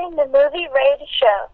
Sanae, the Movie Raid Show.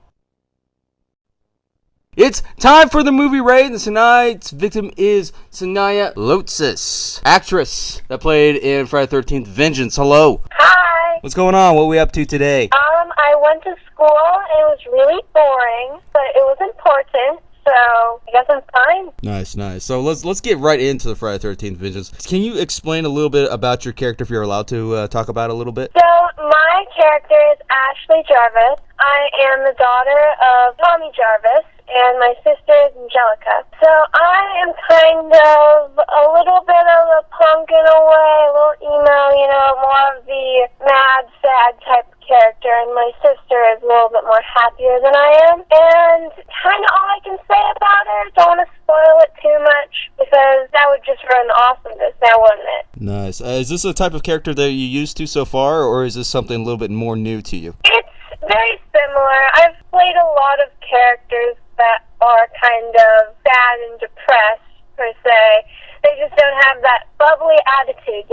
It's time for the movie raid, and tonight's victim is Sanae Loutsis, actress that played in Friday the 13th Vengeance. Hello. Hi. What's going on? What are we up to today? I went to school, and it was really boring, but it was important, so I guess I'm fine. Nice. So let's get right into the Friday the 13th Vengeance. Can you explain a little bit about your character, if you're allowed to talk about it a little bit? So, my character is Ashley Jarvis. I am the daughter of Tommy Jarvis, and my sister is Angelica. So I am kind of a little bit of a punk in a way, a little emo, more of the mad, sad type of character, and my sister is a little bit more happier than I am. And kind of all I can say about her, don't want to spoil it too much, because that would just ruin the awesomeness now, wouldn't it? Nice. Is this a type of character that you used to so far, or is this something a little bit more new to you? It's very similar. I've played a lot of characters that are kind of sad and depressed, per se. They just don't have that bubbly attitude,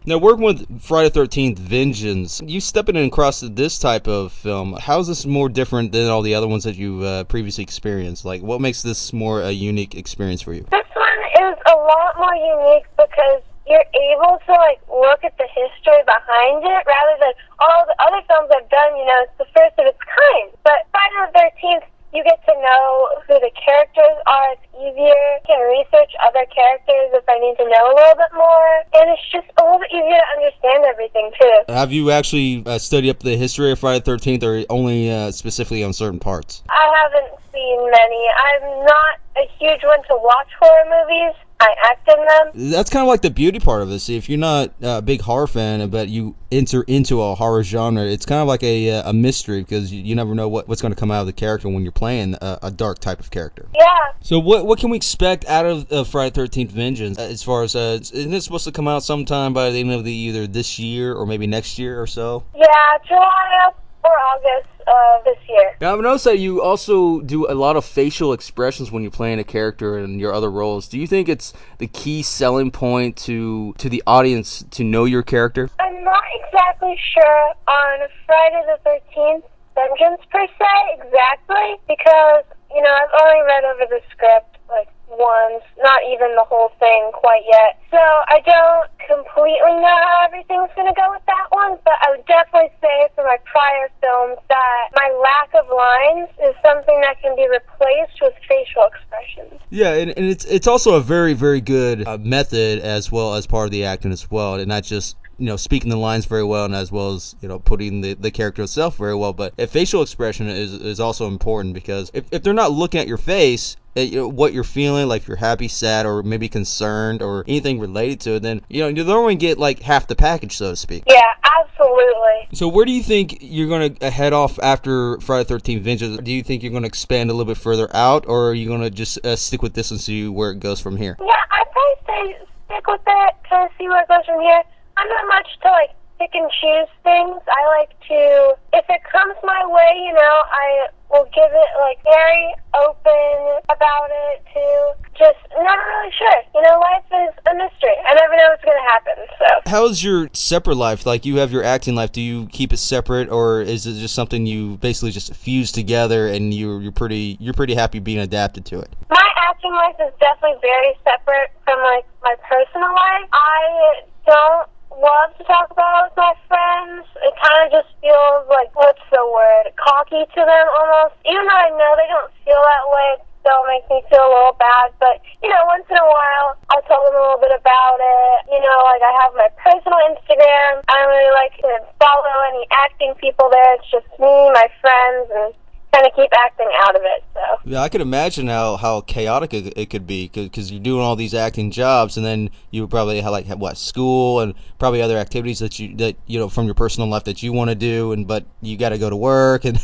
Now, working with Friday the 13th Vengeance, you stepping in across this type of film, how is this more different than all the other ones that you've previously experienced? Like, what makes this more a unique experience for you? This one is a lot more unique because you're able to, look at the history behind it rather than all the other films I've done, it's the first of its kind. But Friday the 13th, you get to know who the characters are. It's easier. I can research other characters if I need to know a little bit more. And it's just a little bit easier to understand everything, too. Have you actually studied up the history of Friday the 13th, or only specifically on certain parts? I haven't seen many. I'm not a huge one to watch horror movies. I act in them. That's kind of like the beauty part of this. If you're not a big horror fan, but you enter into a horror genre, it's kind of like a mystery, because you never know what's going to come out of the character when you're playing a dark type of character. Yeah. So what can we expect out of Friday the 13th Vengeance as far as, isn't it supposed to come out sometime by the end of either this year or maybe next year or so? Yeah, July or August of this year. Now, I've noticed that you also do a lot of facial expressions when you're playing a character in your other roles. Do you think it's the key selling point to the audience to know your character? I'm not exactly sure on Friday the 13th Vengeance per se, exactly, because, I've only read over the script once, not even the whole thing quite yet. So I don't completely know how everything's going to go with that one, but I would definitely say for my prior films that my lack of lines is something that can be replaced with facial expressions. Yeah, and it's also a very, very good method as well as part of the acting as well, and not just speaking the lines very well, and as well as putting the character itself very well. But a facial expression is also important, because if they're not looking at your face, what you're feeling, like if you're happy, sad, or maybe concerned, or anything related to it, then you don't only get half the package, so to speak. Yeah, absolutely. So where do you think you're going to head off after Friday the 13th Vengeance? Do you think you're going to expand a little bit further out, or are you going to just stick with this and see where it goes from here? Yeah, I'd probably say stick with it, kind of see where it goes from here. I'm not much to pick and choose things. I like to, if it comes my way, I will give it very open about it too. Just never really sure. Life is a mystery. I never know what's going to happen. So how's your separate life? You have your acting life. Do you keep it separate, or is it just something you basically just fuse together and you're pretty happy being adapted to it? My acting life is definitely very separate from my personal life. I don't love to talk about it with my friends. It kind of just feels what's the word, cocky to them almost. Even though I know they don't feel that way, it still makes me feel a little bad. But, once in a while, I'll tell them a little bit about it. I have my personal Instagram. I don't really like to follow any acting people there. It's just me, my friends, and kind of keep acting out of it. So yeah, I could imagine how chaotic it could be, because you're doing all these acting jobs, and then you probably have school and probably other activities that you from your personal life that you want to do, but you got to go to work and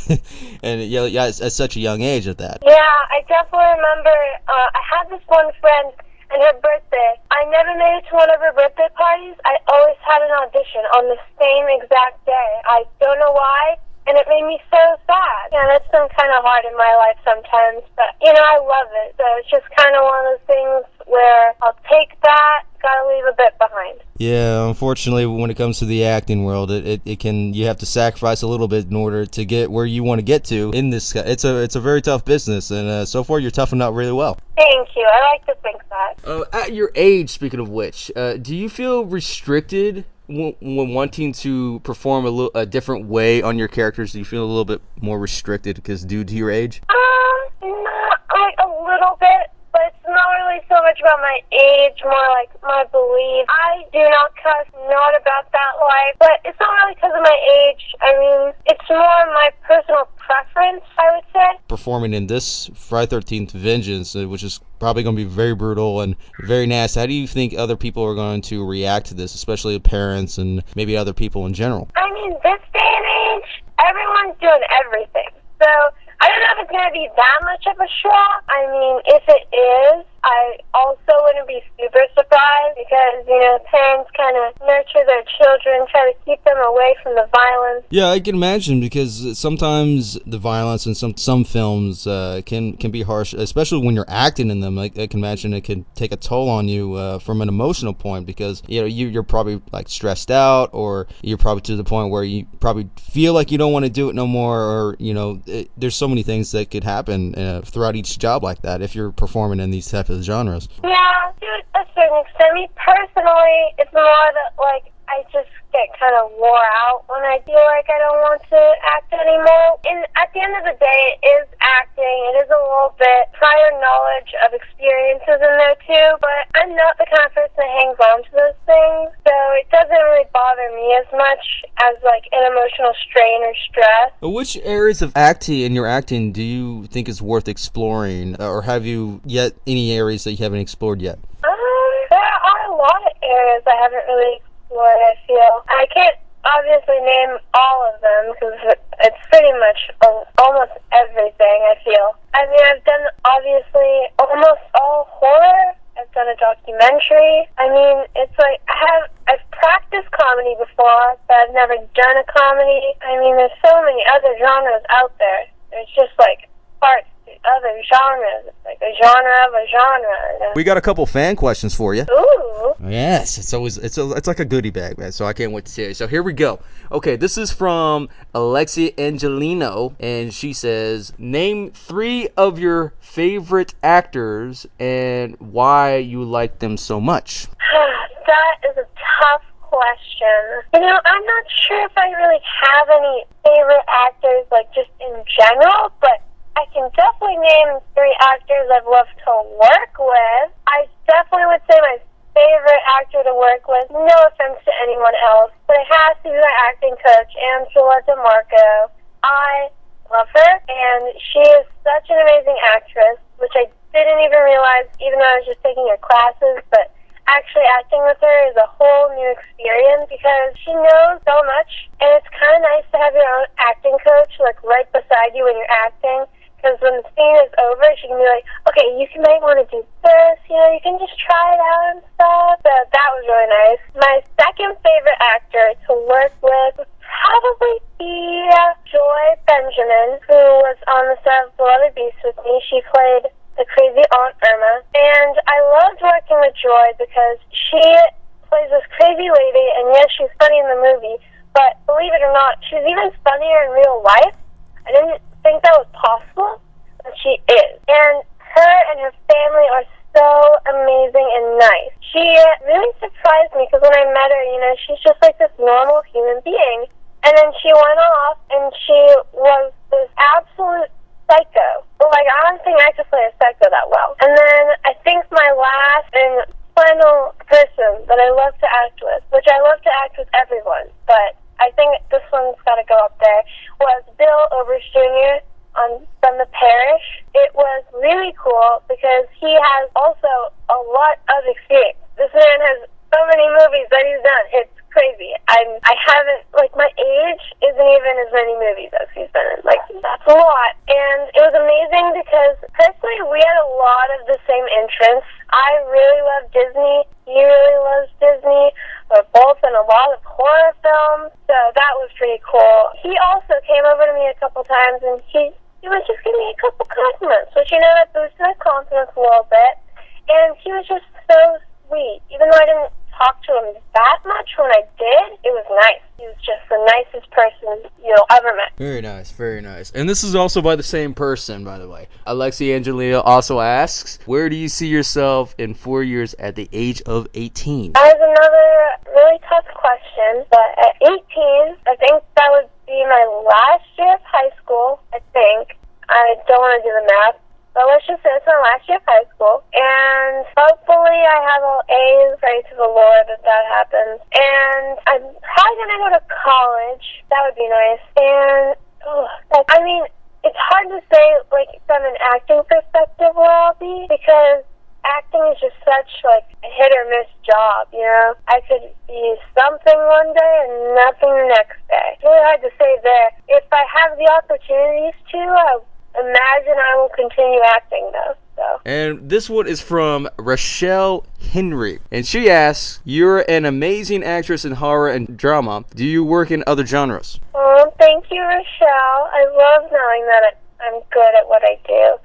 at such a young age at that. Yeah, I definitely remember. I had this one friend, and her birthday, I never made it to one of her birthday parties. I always had an audition on the same exact day. I don't know why. And it made me so sad. Yeah, that's been kind of hard in my life sometimes. But, I love it. So it's just kind of one of those things where I'll take that, gotta leave a bit behind. Yeah, unfortunately, when it comes to the acting world, it can, you have to sacrifice a little bit in order to get where you want to get to in this. It's a very tough business, and so far you're toughing out really well. Thank you. I like to think that. At your age, speaking of which, do you feel restricted when wanting to perform a different way on your characters? Do you feel a little bit more restricted because due to your age? Not like a little bit, but it's not really so much about my age, more like my belief. I do not cuss, not about that life, but it's not really because of my age. I mean, it's more my personal preference, I would say. Performing in this Friday 13th Vengeance, which is probably going to be very brutal and very nasty, how do you think other people are going to react to this, especially parents and maybe other people in general? I mean, this day and age, everyone's doing everything. So I don't know if it's going to be that much of a shock. I mean, if it is, I also wouldn't be super surprised because, you know, parents kind of nurture their children, try to keep them away from the violence. Yeah, I can imagine, because sometimes the violence in some films can be harsh, especially when you're acting in them. I can imagine it can take a toll on you from an emotional point, because you know you're probably like stressed out, or you're probably to the point where you probably feel like you don't want to do it no more, or you know there's so many things that could happen throughout each job like that if you're performing in these types of genres. Yeah, to a certain extent. Me personally, it's more that like I just get kind of wore out when I feel like I don't want to act anymore. And at the end of the day, it is acting. It is a little bit prior knowledge of experiences in there too, but I'm not the kind of person that hangs on to those things, so it doesn't really bother me as much as like an emotional strain or stress. Which areas of acting in your acting do you think is worth exploring, or have you yet any areas that you haven't explored yet? There are a lot of areas I haven't really explored, I feel. I can't obviously name all of them because it's pretty much almost everything, I feel. I mean, I've done obviously almost all horror. I've done a documentary. I mean, it's like I've practiced comedy before, but I've never done a comedy. I mean, there's so many other genres out there. There's just like parts to other genres. It's like a genre of a genre. We got a couple fan questions for you. Ooh. Yes, it's like a goodie bag, man. So I can't wait to see it. So here we go. Okay, this is from Alexia Angelino, and she says, "Name 3 of your favorite actors and why you like them so much." That is a tough question. You know, I'm not sure if I really have any favorite actors, like just in general, but I can definitely name 3 actors I've loved to work with. I definitely would say my favorite actor to work with, no offense to anyone else, but it has to be my acting coach, Angela DeMarco. I love her, and she is such an amazing actress, which I didn't even realize, even though I was just taking her classes, but actually acting with her is a whole new experience because she knows so much, and it's kind of nice to have your own acting coach, like, right beside you when you're acting. Because when the scene is over, she can be like, okay, you might want to do this, you know, you can just try it out and stuff. So that was really nice. My second favorite actor to work with would probably be Joy Benjamin, who was on the set of Beloved Beast with me. She played the crazy Aunt Irma. And I loved working with Joy because she plays this crazy lady, and yes, she's funny in the movie, but believe it or not, she's even funnier in real life. I didn't think that was possible, but she is. And her and her family are so amazing and nice. She really surprised me because when I met her, you know, she's just like this normal human being. And then she went off and she was this absolute psycho. But like, I don't think I could play a psycho that well. And then I think my last and final person that I love to act with, which I love to act with everyone, but I think this one's got to go up there, was Bill Overs Jr. From The Parish. It was really cool because he has also a lot of experience. This man has so many movies that he's done. It's crazy. I haven't, like, my age isn't even as many movies as he's been in. Like, that's a lot. And it was amazing because, personally, we had a lot of the same interests. I really love Disney. He really loves Disney. We're both in a lot of horror films, so that was pretty cool. He also came over to me a couple times, and he would just give me a couple compliments, which, you know, that boosted my confidence a little bit. and he was just so sweet. Even though I didn't talk to him that much, when I did, it was nice. He was just the nicest person you'll ever met. Very nice, very nice. And this is also by the same person, by the way. Alexi Angelina also asks, where do you see yourself in 4 years at the age of 18? That is another really tough question, but at 18, I think that would be my last year of high school, I think. I don't want to do the math, but let's just say it's my last year of high school. And hopefully I have all A's, pray to the Lord that happens. And I'm probably going to go to college. That would be nice. And, I mean, it's hard to say, like, from an acting perspective where I'll be, because acting is just such, like, a hit or miss job, you know? I could be something one day and nothing the next day. It's really hard to say there. If I have the opportunities to, I imagine I will continue acting, though. So. And this one is from Rochelle Henry. And she asks, you're an amazing actress in horror and drama. Do you work in other genres? Oh, thank you, Rochelle. I love knowing that I'm good at what I do.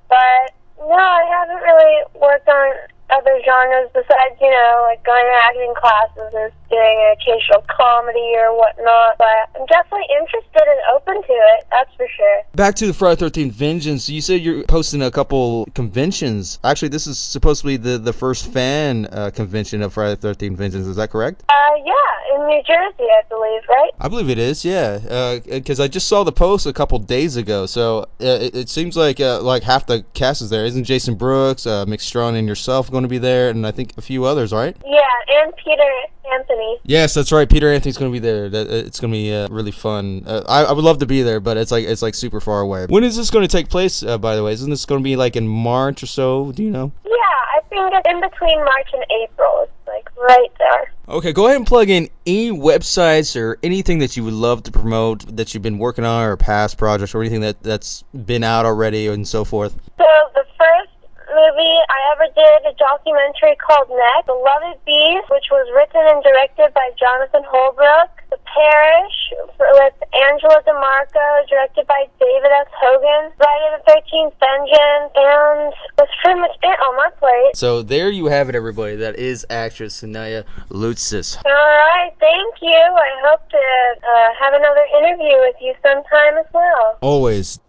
But, no, I haven't really worked on other genres besides, you know, like going to acting classes and doing an occasional comedy or whatnot. But I'm definitely interested and open to it, that's for sure. Back to the Friday the 13th Vengeance, you said you're hosting a couple conventions. Actually, this is supposed to be the first fan convention of Friday the 13th Vengeance, is that correct? Yeah, in New Jersey, I believe, right? I believe it is, yeah. Because I just saw the post a couple days ago, so it seems like half the cast is there. Isn't Jason Brooks, Mick Strawn, and yourself going to be there, and I think a few others, right? Yeah, and Peter Anthony. Yes, that's right. Peter Anthony's going to be there. It's going to be really fun. I would love to be there, but it's like super far away. When is this going to take place, by the way? Isn't this going to be like in March or so? Do you know? Yeah, I think it's in between March and April. It's like right there. Okay, go ahead and plug in any websites or anything that you would love to promote that you've been working on, or past projects, or anything that's been out already and so forth. So the first movie I ever did, a documentary called Neck, Beloved Beast, which was written and directed by Jonathan Holbrook. The Parish with Angela DeMarco, directed by David S. Hogan. Friday the 13th Vengeance, and that's pretty much it on my plate. So there you have it, everybody. That is actress Sanae Loutsis. All right, thank you. I hope to have another interview with you sometime as well. Always.